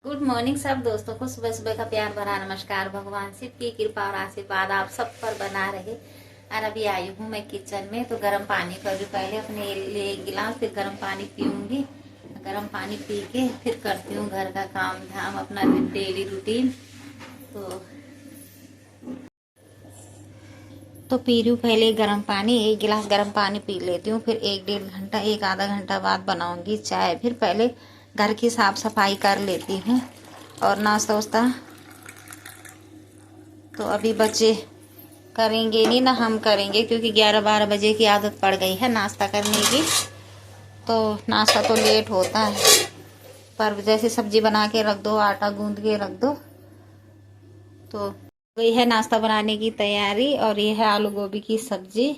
Good morning सब दोस्तों को सुबह सुबह का प्यार भरा नमस्कार। भगवान शिव की कृपा और आशीर्वाद आप सब पर बना रहे। और अभी आई हूँ मैं किचन में, तो गर्म पानी कर रही। पहले अपने लिए एक गिलास, फिर गर्म पानी पीऊंगी। गर्म पानी पी के फिर करती हूँ घर का काम धाम, अपना डेली रूटीन। तो पी रही हूँ पहले गर्म पानी, एक गिलास गर्म पानी पी लेती हूँ। फिर एक डेढ़ घंटा, एक आधा घंटा बाद बनाऊंगी चाय। फिर पहले घर की साफ सफाई कर लेती हूँ और नाश्ता वास्ता तो अभी बच्चे करेंगे नहीं ना, हम करेंगे, क्योंकि 11-12 बजे की आदत पड़ गई है नाश्ता करने की। तो नाश्ता तो लेट होता है, पर जैसे सब्जी बना के रख दो, आटा गूंद के रख दो, तो गई है नाश्ता बनाने की तैयारी। और ये है आलू गोभी की सब्जी।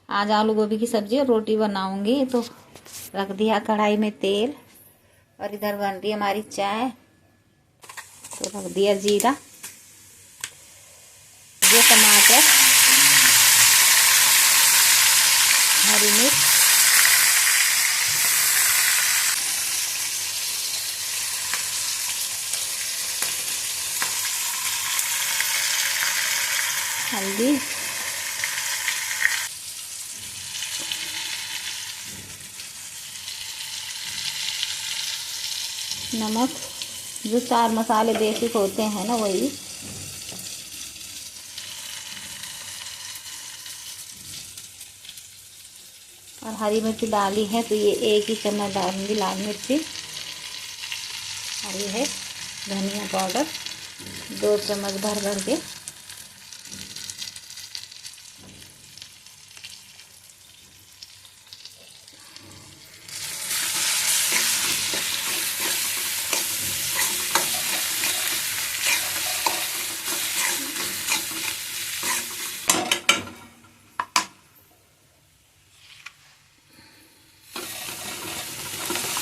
आज आलू गोभी की सब्जी और रोटी बनाऊंगी। तो रख दिया कढ़ाई में तेल, और इधर बन रही है हमारी चाय। तो रख दिया जीरा, ये टमाटर, हरी मिर्च, हल्दी, नमक, जो 4 मसाले बेसिक होते हैं ना वही। और हरी मिर्ची डाली है, तो ये 1 ही चम्मच डालूंगी लाल मिर्ची। और ये है धनिया पाउडर 2 चम्मच भर भर के।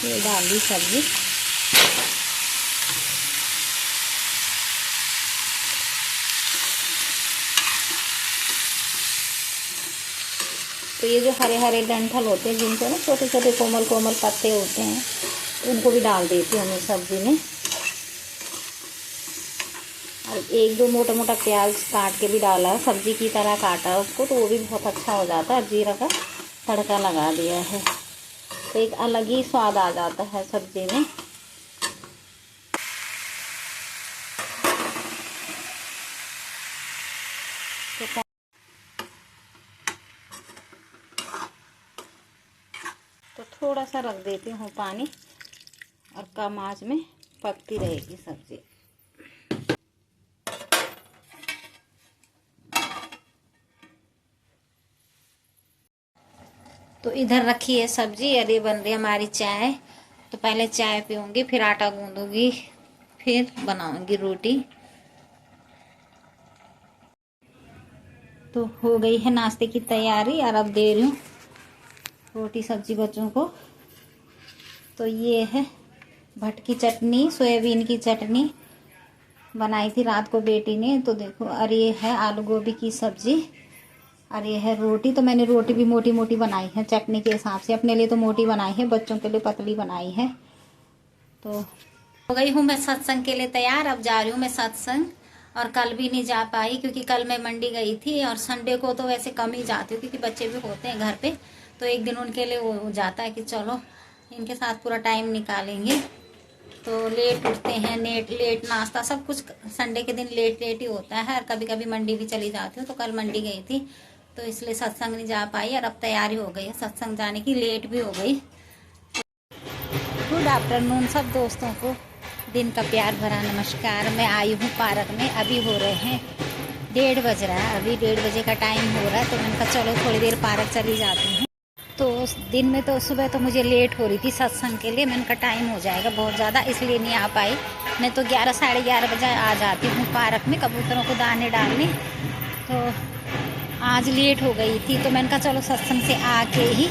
ये डाल दी सब्जी। तो ये जो हरे हरे डंठल होते हैं, जिनको ना छोटे छोटे कोमल कोमल पत्ते होते हैं, उनको भी डाल देती हूँ मैं सब्जी में। और 1-2 मोटा मोटा प्याज काट के भी डाला है, सब्जी की तरह काटा है उसको, तो वो भी बहुत अच्छा हो जाता है। जीरा का तड़का लगा दिया है, तो एक अलग ही स्वाद आ जाता है सब्जी में। तो थोड़ा सा रख देती हूँ पानी, और कम आंच में पकती रहेगी सब्जी। तो इधर रखी है सब्जी, और ये बन रही है हमारी चाय। तो पहले चाय पीऊँगी, फिर आटा गूंदूंगी, फिर बनाऊंगी रोटी। तो हो गई है नाश्ते की तैयारी, और अब दे रही हूँ रोटी सब्जी बच्चों को। तो ये है भटकी चटनी, सोयाबीन की चटनी बनाई थी रात को बेटी ने, तो देखो। और ये है आलू गोभी की सब्जी, और ये है रोटी। तो मैंने रोटी भी मोटी मोटी बनाई है चटनी के हिसाब से, अपने लिए तो मोटी बनाई है, बच्चों के लिए पतली बनाई है। तो हो गई हूँ मैं सत्संग के लिए तैयार। अब जा रही हूँ मैं सत्संग। और कल भी नहीं जा पाई, क्योंकि कल मैं मंडी गई थी, और संडे को तो वैसे कम ही जाती हूँ, क्योंकि बच्चे भी होते हैं घर पे। तो एक दिन उनके लिए वो जाता है कि चलो इनके साथ पूरा टाइम निकालेंगे। तो लेट उठते हैं, लेट नाश्ता, सब कुछ संडे के दिन लेट लेट ही होता है। और कभी कभी मंडी भी चली जाती हूँ। तो कल मंडी गई थी, तो इसलिए सत्संग नहीं जा पाई। और अब तैयारी हो गई है सत्संग जाने की, लेट भी हो गई। गुड आफ्टरनून सब दोस्तों को, दिन का प्यार भरा नमस्कार। मैं आई हूँ पार्क में, अभी हो रहे हैं 1:30 बज रहा है, अभी 1:30 बजे का टाइम हो रहा है। तो मैंने कहा चलो थोड़ी देर पार्क चली जाती हूँ। तो उस दिन में तो सुबह तो मुझे लेट हो रही थी सत्संग के लिए, मैंने कहा टाइम हो जाएगा बहुत ज़्यादा, इसलिए नहीं आ पाई। नहीं तो 11 साढ़े 11 बजे आ जाती हूँ पार्क में कबूतरों को दाने डालने। तो आज लेट हो गई थी, तो मैंने कहा चलो सत्संग से आके ही।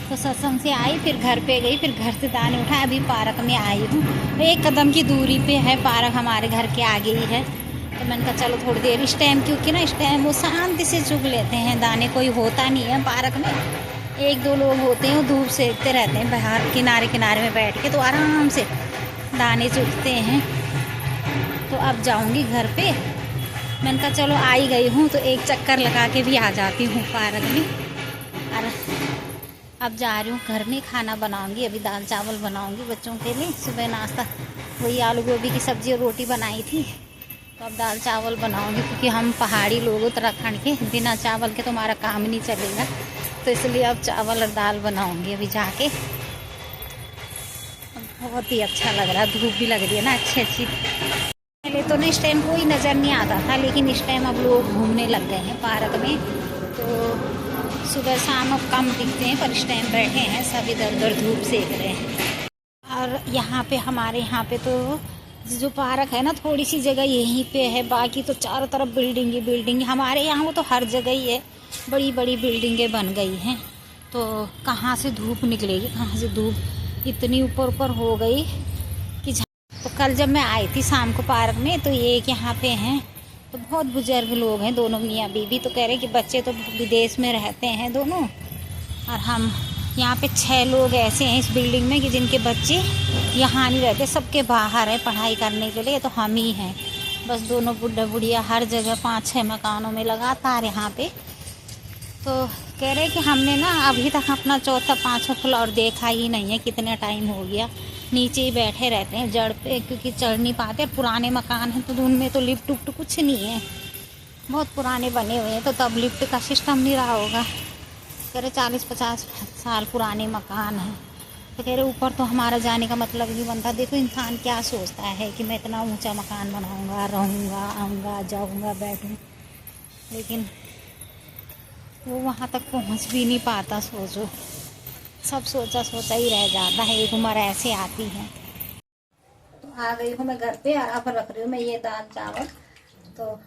तो सत्संग से आई, फिर घर पे गई, फिर घर से दाने उठाए, अभी पार्क में आई हूँ। 1 कदम की दूरी पे है पार्क, हमारे घर के आगे ही है। तो मैंने कहा चलो थोड़ी देर इस टाइम, क्योंकि ना इस टाइम वो शांति से चुग लेते हैं दाने, कोई होता नहीं है पार्क में। 1-2 लोग होते हैं, वो धूप सेकते रहते हैं बाहर किनारे किनारे में बैठ के, तो आराम से दाने चुगते हैं। तो अब जाऊंगी घर पे। मैंने कहा चलो आई गई हूँ तो एक चक्कर लगा के भी आ जाती हूँ पार्क में। और अब जा रही हूँ घर में, खाना बनाऊंगी। अभी दाल चावल बनाऊंगी बच्चों के लिए। सुबह नाश्ता वही आलू गोभी की सब्ज़ी और रोटी बनाई थी, तो अब दाल चावल बनाऊंगी, क्योंकि हम पहाड़ी लोग उत्तराखंड के, बिना चावल के तो हमारा काम नहीं चलेगा। तो इसलिए अब चावल और दाल बनाऊंगी अभी जाके। बहुत ही अच्छा लग रहा है, धूप भी लग रही है ना अच्छी अच्छी। पहले तो ना इस टाइम कोई नज़र नहीं आता था, लेकिन इस टाइम अब लोग घूमने लग गए हैं पार्क में। तो सुबह शाम अब कम दिखते हैं, पर इस टाइम बैठे हैं सब इधर उधर धूप सेक रहे हैं। और यहाँ पे हमारे यहाँ पे तो जो पार्क है ना, थोड़ी सी जगह यहीं पे है, बाकी तो चारों तरफ बिल्डिंग ही बिल्डिंग। हमारे यहाँ वो तो हर जगह ही है, बड़ी बड़ी बिल्डिंगें बन गई हैं। तो कहाँ से धूप निकलेगी, कहाँ से धूप इतनी ऊपर ऊपर हो गई कि। तो कल जब मैं आई थी शाम को पार्क में, तो ये एक यहाँ पे हैं, तो बहुत बुजुर्ग लोग हैं दोनों मियाँ बीवी। तो कह रहे कि बच्चे तो विदेश में रहते हैं दोनों, और हम यहाँ पे 6 लोग ऐसे हैं इस बिल्डिंग में कि जिनके बच्चे यहाँ नहीं रहते, सबके बाहर है पढ़ाई करने के लिए। तो हम ही हैं बस, दोनों बुढ़ा बुढ़िया हर जगह 5-6 मकानों में लगातार यहाँ पे। तो कह रहे कि हमने ना अभी तक अपना चौथा 5वां फ्लोर देखा ही नहीं है, कितना टाइम हो गया। नीचे ही बैठे रहते हैं जड़ पे, क्योंकि चढ़ नहीं पाते। पुराने मकान हैं तो उनमें तो लिफ्ट उफ्ट कुछ नहीं है, बहुत पुराने बने हुए हैं, तो तब लिफ्ट का सिस्टम नहीं रहा होगा। कह रहे 40-50 साल पुराने मकान हैं। तो कह रहे ऊपर तो हमारा जाने का मतलब ही बनता। देखो इंसान क्या सोचता है कि मैं इतना ऊंचा मकान बनाऊंगा, रहूँगा, आऊँगा, जाऊँगा, बैठूँ, लेकिन वो वहाँ तक पहुँच भी नहीं पाता। सोचो, सब सोचा सोचा ही रह जाता है, एक उम्र ऐसे आती है। तो आ गई हूँ मैं घर पे, और अब रख रही हूँ मैं ये दाल चावल। तो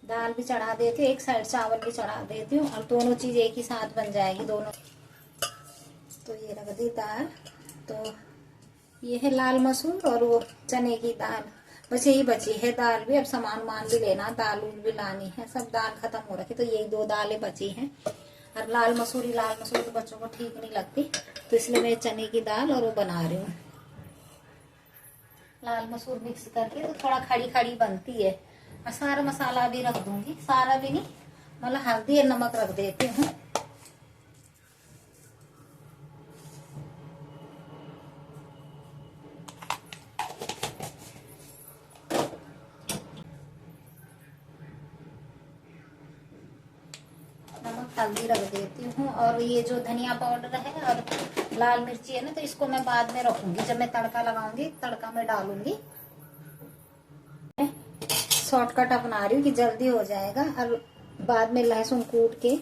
दाल भी चढ़ा देती हूँ, एक साइड चावल भी चढ़ा देती हूँ, और दोनों चीज़ एक ही साथ बन जाएगी दोनों। तो ये रख दी दाल। तो ये है लाल मसूर और वो चने की दाल, बस यही बची है दाल भी। अब सामान मान भी लेना, दाल उल भी लानी है, सब दाल खत्म हो रखी। तो यही 2 दालें बची हैं। और लाल मसूर तो बच्चों को ठीक नहीं लगती, तो इसलिए मैं चने की दाल और वो बना रही हूँ। लाल मसूर मिक्स करके तो थोड़ा खड़ी खड़ी बनती है। और सारा मसाला भी रख दूंगी, सारा भी नहीं, मतलब हल्दी और नमक रख देती हूँ। हल्दी रख देती हूँ, और ये जो धनिया पाउडर है और लाल मिर्ची है ना, तो इसको मैं बाद में रखूंगी, जब मैं तड़का लगाऊंगी तड़का में डालूंगी। शॉर्टकट अपना रही हूँ कि जल्दी हो जाएगा। और बाद में लहसुन कूट के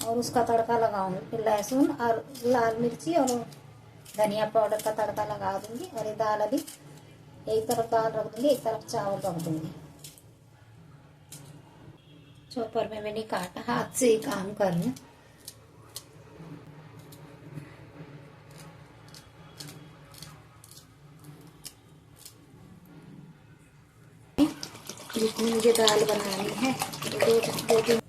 और उसका तड़का लगाऊंगी। फिर लहसुन और लाल मिर्ची और धनिया पाउडर का तड़का लगा दूंगी। और ये दाल अभी एक तरफ दाल रख दूंगी, एक तरफ चावल रख दूंगी। चॉपर में मैंने काटा, हाथ से ही काम कर रही हूँ। जितनी मुझे दाल बनानी है, दो तीन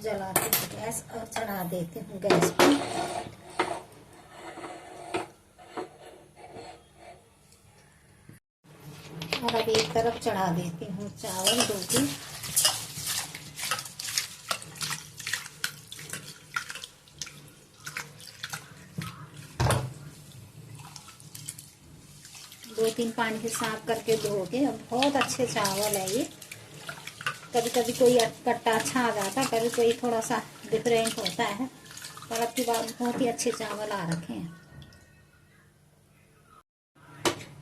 जलाती हूँ गैस और चढ़ा देती हूँ गैस पर। और अब एक तरफ चढ़ा देती हूँ चावल 2-3। दो तीन पानी से साफ करके धो के। बहुत अच्छे चावल है ये। कभी कभी कोई कट्टा अच्छा आ जाता, कभी कोई थोड़ा सा डिफरेंट होता है, पर अब की बात बहुत ही अच्छे चावल आ रखे हैं।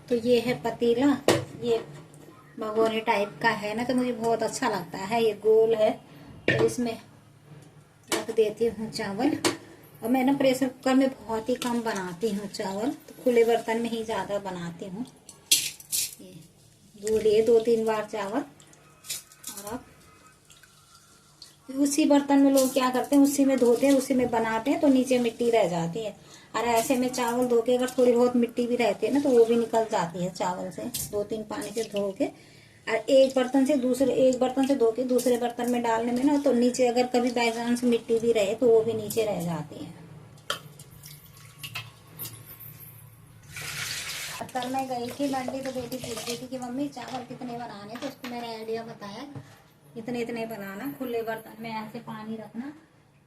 तो ये है पतीला, ये भगोने टाइप का है ना, तो मुझे बहुत अच्छा लगता है। ये गोल है, तो इसमें रख देती हूँ चावल। और मैं ना प्रेशर कुकर में बहुत ही कम बनाती हूँ चावल, तो खुले बर्तन में ही ज़्यादा बनाती हूँ। ये धो लिए 2-3 बार चावल। और अब उसी बर्तन में लोग क्या करते हैं, उसी में धोते हैं, उसी में बनाते हैं, तो नीचे मिट्टी रह जाती है। और ऐसे में चावल धो के अगर थोड़ी बहुत मिट्टी भी रहती है ना, तो वो भी निकल जाती है चावल से। 2-3 पानी से धो के और एक बर्तन से धो के दूसरे बर्तन में डालने में ना, तो नीचे अगर कभी बाई चांस मिट्टी भी रहे तो वो भी नीचे रह जाती है। कल मैं गई थी मंडी तो बेटी पूछ रही थी कि मम्मी चावल कितने बनाने, तो उसको मैंने आइडिया बताया इतने इतने बनाना, खुले बर्तन में ऐसे पानी रखना।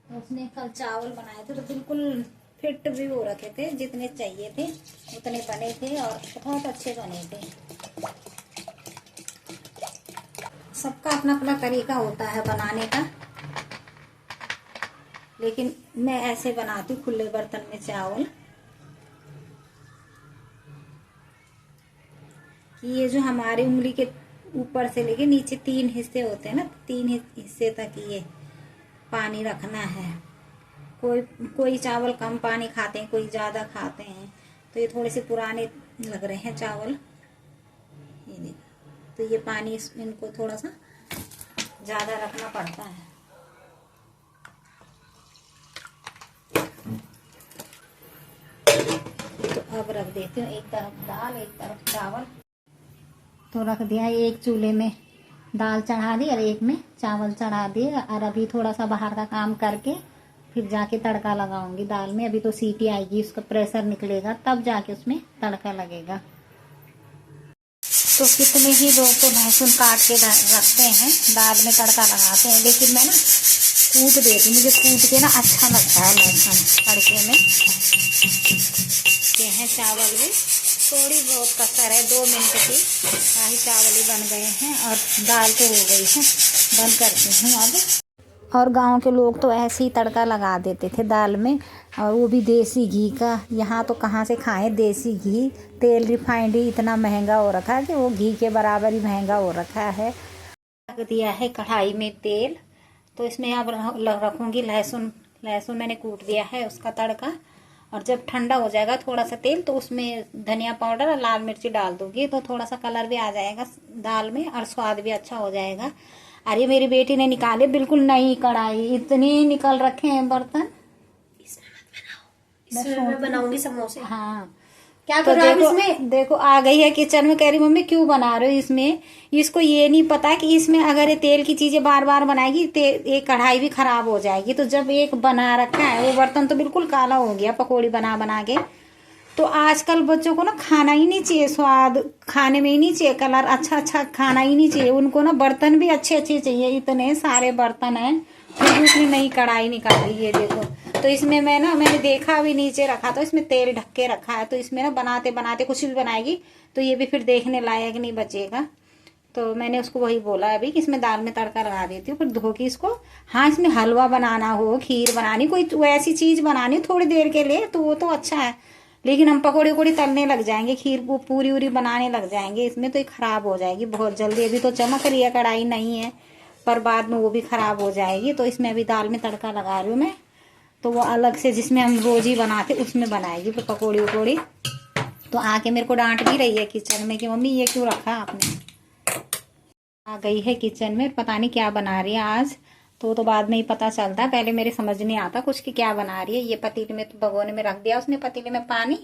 तो उसने कल चावल बनाए थे तो बिल्कुल फिट भी हो रखे थे, जितने चाहिए थे उतने बने थे और बहुत अच्छे बने थे। सबका अपना अपना तरीका होता है बनाने का, लेकिन मैं ऐसे बनाती हूँ खुले बर्तन में चावल। ये जो हमारी उंगली के ऊपर से लेके नीचे 3 हिस्से होते हैं ना, 3 हिस्से तक ये पानी रखना है। कोई चावल कम पानी खाते हैं, कोई ज्यादा खाते हैं। तो ये थोड़े से पुराने लग रहे हैं चावल, ये देखो। तो ये पानी इनको थोड़ा सा ज्यादा रखना पड़ता है। तो अब रख देती हूँ, एक तरफ दाल एक तरफ चावल। तो रख दिया, एक चूल्हे में दाल चढ़ा दी और एक में चावल चढ़ा दिए। और अभी थोड़ा सा बाहर का काम करके फिर जाके तड़का लगाऊंगी दाल में। अभी तो सीटी आएगी, उसका प्रेशर निकलेगा तब जाके उसमें तड़का लगेगा। तो कितने ही लोग तो लहसुन काट के रखते हैं, दाल में तड़का लगाते हैं, लेकिन मैं ना कूट देती, मुझे कूट के ना अच्छा लगता है लहसुन तड़के में। ये है चावल भी थोड़ी बहुत कसर है, 2 मिनट की शाही चावल ही बन गए हैं और दाल तो हो गई है। बंद करती हूँ अब। और गांव के लोग तो ऐसे ही तड़का लगा देते थे दाल में, और वो भी देसी घी का। यहाँ तो कहाँ से खाएं देसी घी, तेल रिफाइंड ही इतना महंगा हो रखा है कि वो घी के बराबर ही महंगा हो रखा है। रख दिया है कढ़ाई में तेल, तो इसमें अब रखूँगी लहसुन मैंने कूट दिया है, उसका तड़का। और जब ठंडा हो जाएगा थोड़ा सा तेल, तो उसमें धनिया पाउडर और लाल मिर्ची डाल दूंगी, तो थोड़ा सा कलर भी आ जाएगा दाल में और स्वाद भी अच्छा हो जाएगा। अरे मेरी बेटी ने निकाले बिल्कुल नई कढ़ाई, इतने निकल रखे हैं बर्तन। इसमें मैं बनाऊंगी समोसे। हाँ, क्या कर रहा है इसमें? देखो आ गई है किचन में, कह रही मम्मी क्यों बना रहे हो इसमें। इसको ये नहीं पता कि इसमें अगर ये तेल की चीजें बार बार बनाएगी एक कढ़ाई भी खराब हो जाएगी। तो जब एक बना रखा है, वो बर्तन तो बिल्कुल काला हो गया पकौड़ी बना बना के। तो आजकल बच्चों को ना खाना ही नहीं चाहिए, स्वाद खाने में ही नहीं चाहिए, कलर अच्छा खाना ही नहीं चाहिए उनको ना, बर्तन भी अच्छे चाहिए। इतने सारे बर्तन हैं, फिर उसने नई कढ़ाई निकाली, ये देखो। तो इसमें मैंने देखा भी, नीचे रखा तो इसमें तेल ढक के रखा है। तो इसमें ना बनाते बनाते कुछ भी बनाएगी तो ये भी फिर देखने लायक नहीं बचेगा। तो मैंने उसको वही बोला अभी कि इसमें दाल में तड़का लगा देती हूँ, फिर धो के इसको। हाँ, इसमें हलवा बनाना हो, खीर बनानी, कोई ऐसी चीज बनानी थोड़ी देर के लिए तो वो तो अच्छा है। लेकिन हम पकौड़ी वकौड़ी तलने लग जाएंगे, खीर को पूरी बनाने लग जाएंगे इसमें, तो ये खराब हो जाएगी बहुत जल्दी। अभी तो चमक रही है, कढ़ाई नहीं है, पर बाद में वो भी खराब हो जाएगी। तो इसमें अभी दाल में तड़का लगा रही हूँ मैं, तो वो अलग से जिसमें हम रोज ही बनाते उसमें बनाएगी फिर पकौड़ी वकौड़ी। तो आके मेरे को डांट भी रही है किचन में कि मम्मी ये क्यों रखा आपने। आ गई है किचन में, पता नहीं क्या बना रही है आज। तो बाद में ही पता चलता है, पहले मेरे समझ नहीं आता कुछ कि क्या बना रही है। ये पतीले में तो भगोने में रख दिया उसने, पतीले में पानी।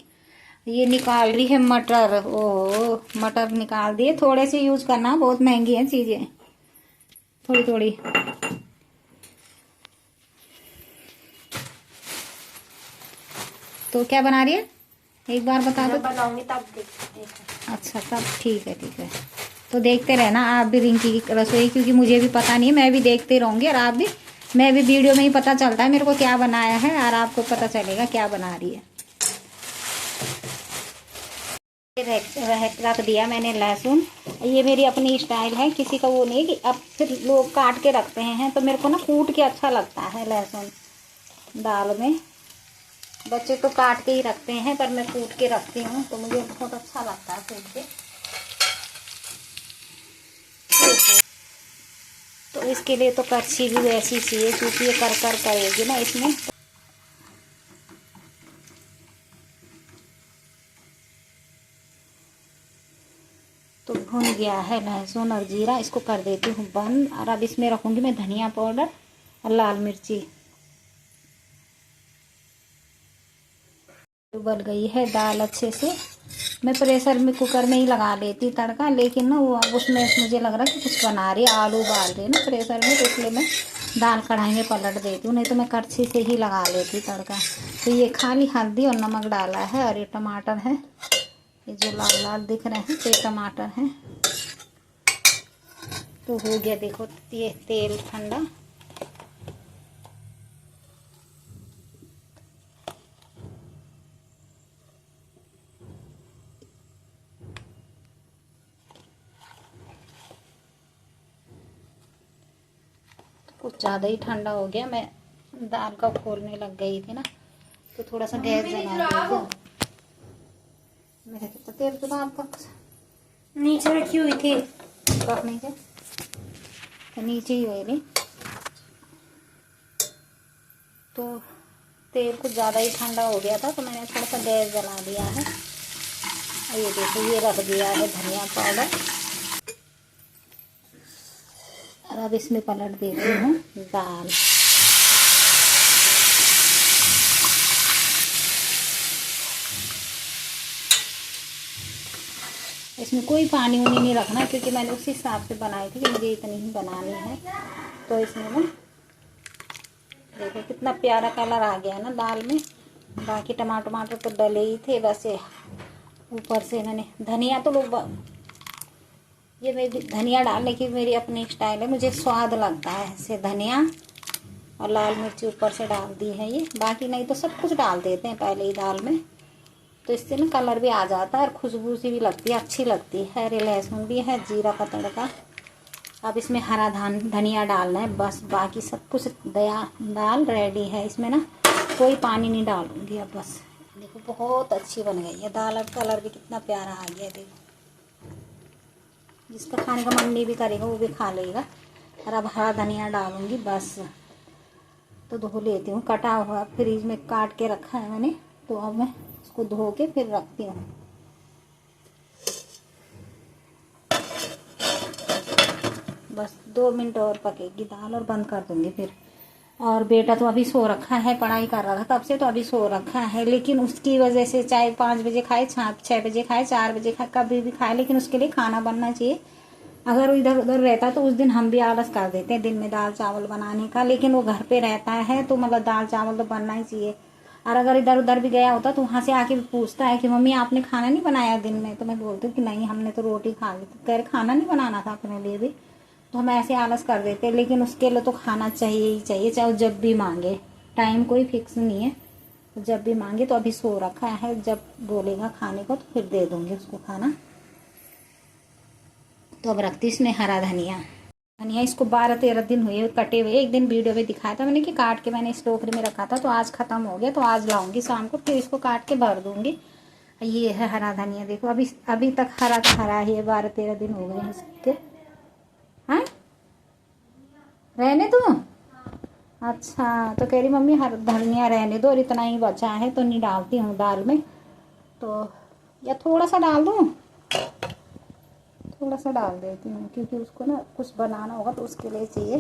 ये निकाल रही है मटर, ओ मटर निकाल दिए। थोड़े से यूज करना, बहुत महंगी है चीजें, थोड़ी थोड़ी। तो क्या बना रही है एक बार बता दो। बनाऊंगी तब देखते। अच्छा तब ठीक है। तो देखते रहना आप भी रिंकी की रसोई, क्योंकि मुझे भी पता नहीं है, मैं भी देखते रहूंगी। और आप भी, मैं भी वीडियो में ही पता चलता है मेरे को क्या बनाया है, और आपको पता चलेगा क्या बना रही है। रख दिया मैंने लहसुन। ये मेरी अपनी स्टाइल है, किसी का वो नहीं कि अब फिर लोग काट के रखते हैं। तो मेरे को ना कूट के अच्छा लगता है लहसुन दाल में। बच्चे तो काट के ही रखते हैं, पर मैं कूट के रखती हूँ, तो मुझे बहुत अच्छा लगता है कूट के। तो इसके लिए तो कच्छी भी वैसी चाहिए, क्योंकि ये कर करेगी ना इसमें। तो भुन गया है लहसुन और जीरा, इसको कर देती हूँ बंद। और अब इसमें रखूंगी मैं धनिया पाउडर और लाल मिर्ची। उबल गई है दाल अच्छे से, मैं प्रेशर में कुकर में ही लगा लेती तड़का, लेकिन ना वो अब उसमें मुझे लग रहा कि कुछ बना रही, आलू उबाल रही ना प्रेशर में, तो इसलिए मैं दाल कढ़ाई में पलट देती हूँ, नहीं तो मैं कड़छी से ही लगा लेती तड़का। तो ये खाली हल्दी और नमक डाला है, और ये टमाटर है, ये जो लाल लाल दिख रहे हैं ये टमाटर हैं। तो हो गया देखो ये तेल ठंडा। कुछ ज़्यादा ही ठंडा हो गया, मैं दाल का खोलने लग गई थी ना, तो थोड़ा सा गैस जला दिया। मेरे कितना तेल तो दाल का नीचे रखी हुई थी। कब नीचे, तो नीचे ही हुई। तो तेल कुछ ज़्यादा ही ठंडा हो गया था, तो मैंने थोड़ा सा गैस जला दिया है। और ये देखो ये रख दिया है धनिया पाउडर, और अब इसमें पलट देती हूँ दाल। इसमें कोई पानी उनी नहीं रखना, क्योंकि मैंने उसी हिसाब से बनाई थी कि मुझे इतनी ही बनानी है। तो इसमें ना देखो कितना प्यारा कलर आ गया ना दाल में। बाकी टमाटर तो डले ही थे, बस ये ऊपर से मैंने धनिया, तो लोग ये मेरी धनिया डालने की मेरी अपनी स्टाइल है, मुझे स्वाद लगता है ऐसे धनिया और लाल मिर्ची ऊपर से डाल दी है ये। बाकी नहीं तो सब कुछ डाल देते हैं पहले ही दाल में, तो इससे ना कलर भी आ जाता है और खुशबू सी भी लगती है, अच्छी लगती है। हरे लहसुन भी है, जीरा का तड़का। अब इसमें हरा धनिया डालना है बस, बाकी सब कुछ दाल रेडी है। इसमें ना कोई पानी नहीं डालूंगी अब बस। देखो बहुत अच्छी बन गई है दाल, अब कलर भी कितना प्यारा आ गया देखो। जिसका खाने का मन नहीं भी करेगा वो भी खा लेगा। और अब हरा धनिया डालूंगी बस। तो धो लेती हूँ, कटा हुआ फ्रीज में काट के रखा है मैंने, तो अब मैं उसको धो के फिर रखती हूँ। बस 2 मिनट और पकेगी दाल और बंद कर दूंगी फिर। और बेटा तो अभी सो रखा है, पढ़ाई कर रहा था तब से, तो अभी सो रखा है। लेकिन उसकी वजह से चाहे 5 बजे खाए, 6 बजे खाए, 4 बजे खाए, कभी भी खाए, लेकिन उसके लिए खाना बनना चाहिए। अगर वो इधर उधर रहता तो उस दिन हम भी आलस कर देते हैं दिन में दाल चावल बनाने का, लेकिन वो घर पे रहता है तो मतलब दाल चावल तो बनना ही चाहिए। और अगर इधर उधर भी गया होता तो वहाँ से आके पूछता है कि मम्मी आपने खाना नहीं बनाया दिन में, तो मैं बोलती हूँ कि नहीं हमने तो रोटी खा ली। तो कह रहे खाना नहीं बनाना था अपने लिए भी, तो हम ऐसे आलस कर देते हैं। लेकिन उसके लिए तो खाना चाहिए ही चाहिए, चाहे वो जब भी मांगे, टाइम कोई फिक्स नहीं है, जब भी मांगे। तो अभी सो रखा है, जब बोलेगा खाने को तो फिर दे दूंगी उसको खाना। तो अब रखती इसमें हरा धनिया। इसको 12-13 दिन हुए कटे हुए। एक दिन वीडियो में दिखाया था मैंने कि काट के मैंने इस टोकरी में रखा था, तो आज खत्म हो गया, तो आज लाऊंगी शाम को, फिर इसको काट के भर दूंगी। ये है हरा धनिया, देखो अभी तक हरा का हरा ही है, 12-13 दिन हो गए इसके। हाँ रहने दो। अच्छा, तो कह रही मम्मी हर धनिया रहने दो, और इतना ही बचा है तो नहीं डालती हूँ दाल में। तो या थोड़ा सा डाल दूँ, थोड़ा सा डाल देती हूँ, क्योंकि उसको ना कुछ बनाना होगा तो उसके लिए चाहिए,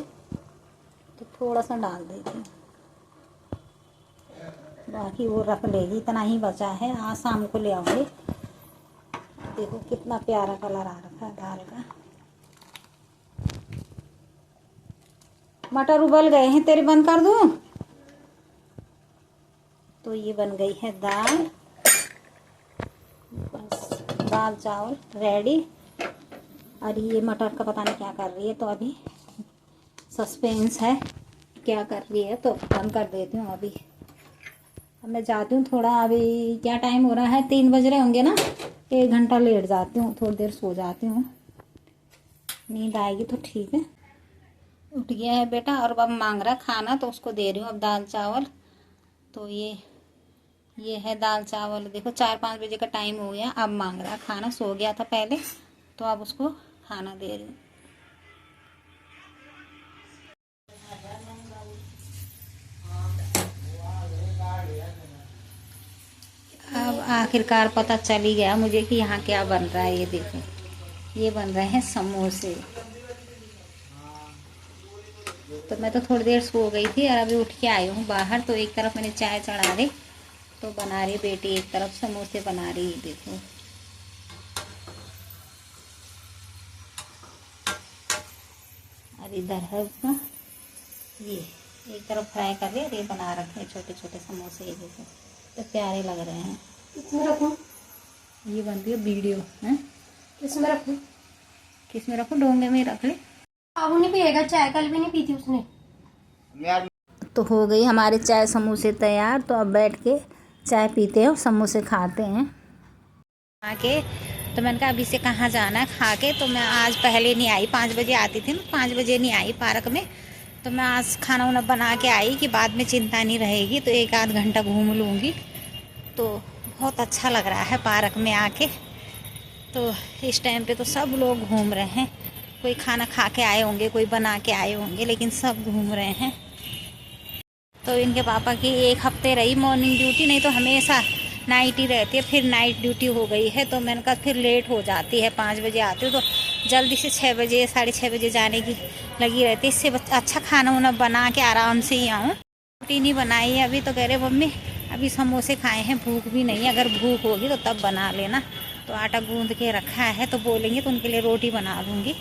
तो थोड़ा सा डाल देती हूँ। बाकी वो रख लेगी, इतना ही बचा है, आज शाम को ले आऊँगी। देखो कितना प्यारा कलर आ रखा है दाल का। मटर उबल गए हैं तेरे, बंद कर दूँ? तो ये बन गई है दाल, बस दाल चावल रेडी। और ये मटर का पता नहीं क्या कर रही है, तो अभी सस्पेंस है क्या कर रही है, तो बंद कर देती हूँ अभी। अब मैं जाती हूँ थोड़ा, अभी क्या टाइम हो रहा है, 3 बज रहे होंगे ना, 1 घंटा लेट जाती हूँ, थोड़ी देर सो जाती हूँ, नींद आएगी तो ठीक है। उठ गया है बेटा और अब मांग रहा खाना, तो उसको दे रही हूँ अब दाल चावल। तो ये है दाल चावल, देखो 4-5 बजे का टाइम हो गया, अब मांग रहा खाना, सो गया था पहले, तो अब उसको खाना दे रही हूँ। अब आखिरकार पता चल ही गया मुझे कि यहाँ क्या बन रहा है। ये देखो ये बन रहे हैं समोसे। तो मैं तो थोड़ी देर सो गई थी और अभी उठ के आई हूँ बाहर, तो एक तरफ मैंने चाय चढ़ा दी, तो बना रही बेटी, एक तरफ समोसे बना रही है। देखो इधर है उसका, ये एक तरफ फ्राई कर लिया और ये बना रखे हैं छोटे छोटे समोसे जैसे, तो प्यारे लग रहे हैं। इसमें रखूं? ये बन रही है वीडियो है। किसमें रखूं? किस में रखूँ? डोंगे में रख ले। अब नहीं पिएगा चाय, कल भी नहीं पी थी उसने। तो हो गई हमारे चाय समोसे तैयार। तो अब बैठ के चाय पीते हैं और समोसे खाते हैं। आके तो मैंने कहा अभी से कहाँ जाना है खा के। तो मैं आज पहले नहीं आई, 5 बजे आती थी ना, 5 बजे नहीं आई पार्क में। तो मैं आज खाना वाना बना के आई कि बाद में चिंता नहीं रहेगी, तो 1 आध घंटा घूम लूँगी। तो बहुत अच्छा लग रहा है पार्क में आके। तो इस टाइम पे तो सब लोग घूम रहे हैं, कोई खाना खा के आए होंगे, कोई बना के आए होंगे, लेकिन सब घूम रहे हैं। तो इनके पापा की 1 हफ्ते रही मॉर्निंग ड्यूटी, नहीं तो हमेशा नाइट ही रहती है। फिर नाइट ड्यूटी हो गई है, तो मैंने कहा फिर लेट हो जाती है, 5 बजे आती हूँ तो जल्दी से 6 बजे 6:30 बजे जाने की लगी रहती है। इससे अच्छा खाना वाना बना के आराम से ही आऊँ। रोटी नहीं बनाई है अभी, तो कह रहे मम्मी अभी समोसे खाए हैं, भूख भी नहीं है, अगर भूख होगी तो तब बना लेना। तो आटा गूंद के रखा है, तो बोलेंगे तो उनके लिए रोटी बना दूँगी।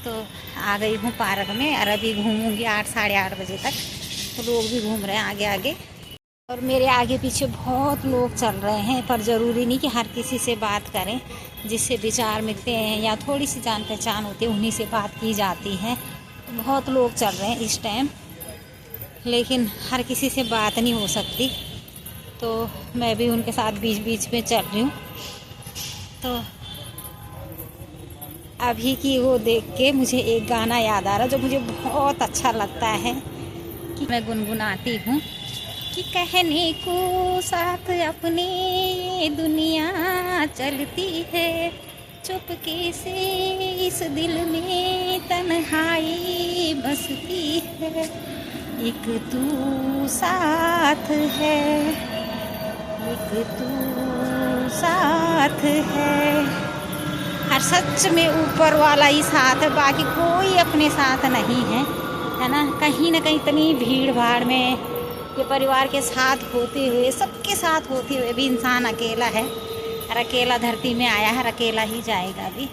तो आ गई हूँ पार्क में और अभी घूमूँगी 8 साढ़े 8 बजे तक। तो लोग भी घूम रहे हैं आगे आगे, और मेरे आगे पीछे बहुत लोग चल रहे हैं। पर ज़रूरी नहीं कि हर किसी से बात करें, जिससे विचार मिलते हैं या थोड़ी सी जान पहचान होती है उन्हीं से बात की जाती है। तो बहुत लोग चल रहे हैं इस टाइम, लेकिन हर किसी से बात नहीं हो सकती। तो मैं भी उनके साथ बीच बीच में चल रही हूँ। तो अभी की वो देख के मुझे एक गाना याद आ रहा जो मुझे बहुत अच्छा लगता है, कि मैं गुनगुनाती हूँ कि कहने को साथ अपने ये दुनिया चलती है, चुपके से इस दिल में तन्हाई बसती है, एक तू साथ है, एक तू साथ है। हर सच में ऊपर वाला ही साथ है, बाकी कोई अपने साथ नहीं है ना। कहीं ना कहीं इतनी भीड़ भाड़ में ये परिवार के साथ होते हुए, सबके साथ होते हुए भी इंसान अकेला है, और अकेला धरती में आया है, अकेला ही जाएगा भी।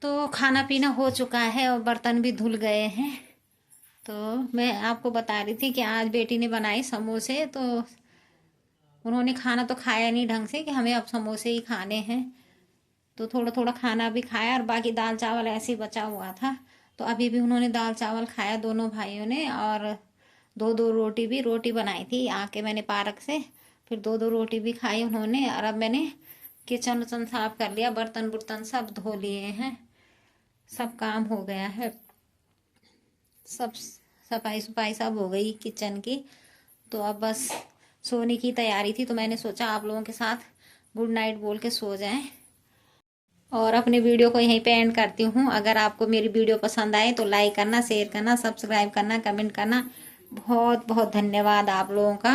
तो खाना पीना हो चुका है और बर्तन भी धुल गए हैं। तो मैं आपको बता रही थी कि आज बेटी ने बनाए समोसे, तो उन्होंने खाना तो खाया नहीं ढंग से, कि हमें अब समोसे ही खाने हैं। तो थोड़ा थोड़ा खाना भी खाया, और बाकी दाल चावल ऐसे ही बचा हुआ था। तो अभी भी उन्होंने दाल चावल खाया दोनों भाइयों ने, और 2 रोटी भी, रोटी बनाई थी आके मैंने पार्क से, फिर 2 रोटी भी खाई उन्होंने। और अब मैंने किचन उचन साफ कर लिया, बर्तन बुर्तन सब धो लिए हैं, सब काम हो गया है, सब सफाई सफाई सब हो गई किचन की। तो अब बस सोने की तैयारी थी, तो मैंने सोचा आप लोगों के साथ गुड नाइट बोल के सो जाएं। और अपने वीडियो को यहीं पे एंड करती हूँ। अगर आपको मेरी वीडियो पसंद आए तो लाइक करना, शेयर करना, सब्सक्राइब करना, कमेंट करना। बहुत बहुत धन्यवाद आप लोगों का।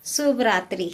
शुभ रात्रि।